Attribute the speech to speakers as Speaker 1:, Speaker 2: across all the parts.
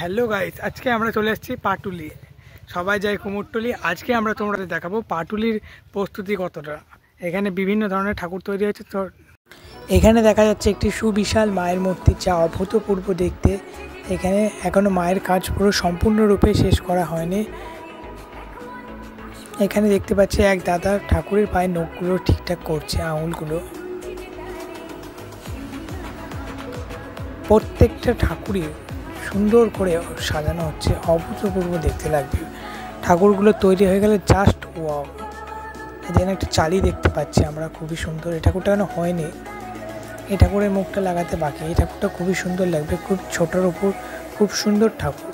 Speaker 1: Hello guys, আজকে আমরা চলে এসেছি পাটুলি। সবাই যায় কুমোরটুলি। আজকে আমরা তোমাদের দেখাবো পাটুলির প্রস্তুতি কতটা। এখানে বিভিন্ন ধরনের ঠাকুর তৈরি হয়েছে। তো এখানে দেখা যাচ্ছে একটি সুবিশাল মায়ের মূর্তি, যা অভূতপূর্ব দেখতে। এখানে এখনো মায়ের কাজ পুরো সম্পূর্ণরূপে শেষ করা হয়নি। এখানে দেখতে পাচ্ছি এক দাদা ঠাকুরের পায়ের নখগুলো ঠিকঠাক করছে, আঙুলগুলো। প্রত্যেকটা ঠাকুরই সুন্দর করে সাজানো হচ্ছে, অভূতপূর্ব দেখতে লাগবে। ঠাকুরগুলো তৈরি হয়ে গেলে জাস্ট ওয়াও। যেন একটা চালি দেখতে পাচ্ছি আমরা, খুবই সুন্দর। এই ঠাকুরটা কেন হয়নি, এই ঠাকুরের মুখটা লাগাতে বাকি। এই ঠাকুরটা খুবই সুন্দর লাগবে, খুব ছোটোর উপর খুব সুন্দর ঠাকুর,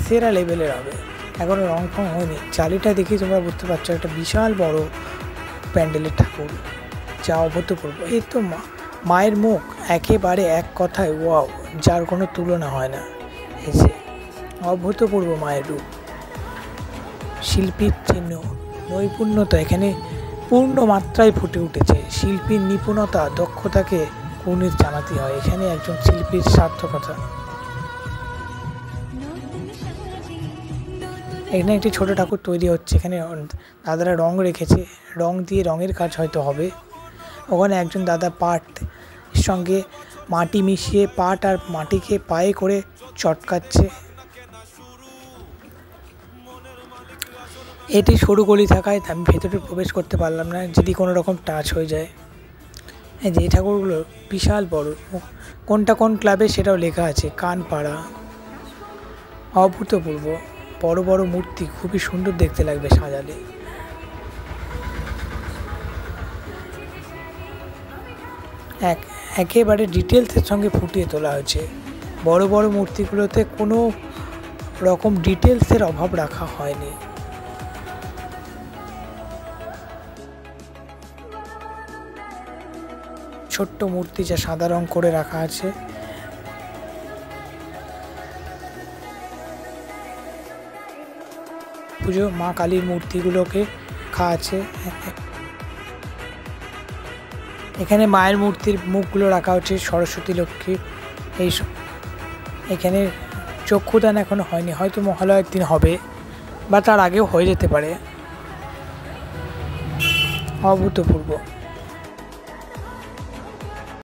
Speaker 1: সেরা লেভেলের হবে। এখনো রং ফং হয়নি। চালিটা দেখে তোমরা বুঝতে পারছো একটা বিশাল বড় প্যান্ডেলের ঠাকুর, যা অভূতপূর্ব। এই তো মায়ের মুখ একেবারে এক কথায় ওয়াও, যার কোনো তুলনা হয় না। এই যে অভূতপূর্ব মায়ের রূপ, শিল্পীর চিহ্ন, নৈপুণ্যতা এখানে পূর্ণ মাত্রায় ফুটে উঠেছে। শিল্পীর নিপুণতা, দক্ষতাকে কুর্নিশ জানাতে হয়। এখানে একজন শিল্পীর সার্থকতা। এখানে একটি ছোট ঠাকুর তৈরি হচ্ছে। এখানে দাদারা রং রেখেছে, রং দিয়ে রঙের কাজ হয়তো হবে। ওখানে একজন দাদা পাট সঙ্গে মাটি মিশিয়ে পাট আর মাটিকে পায়ে করে চটকাচ্ছে। এটি সরু গলি থাকায় আমি ভেতরে প্রবেশ করতে পারলাম না, যদি কোনো রকম টাচ হয়ে যায়। এই যে এই ঠাকুরগুলো বিশাল বড়, কোনটা কোন ক্লাবে সেটাও লেখা আছে, কানপাড়া। অভূতপূর্ব বড় বড় মূর্তি, খুবই সুন্দর দেখতে লাগবে সাজালে। একেবারে ডিটেলসের সঙ্গে ফুটিয়ে তোলা হয়েছে। বড় বড় মূর্তিগুলোতে কোনো রকম ডিটেলসের অভাব রাখা হয়নি। ছোট্ট মূর্তি যা সাদা রং করে রাখা আছে। পুজো মা কালীর মূর্তিগুলোকে রাখা আছে। এখানে মায়ের মূর্তির মুখগুলো রাখা হচ্ছে, সরস্বতী, লক্ষ্মী এইসব। এখানে চক্ষুদান এখনো হয়নি, হয়তো মহালয়ের দিন হবে বা তার আগেও হয়ে যেতে পারে। অভূতপূর্ব।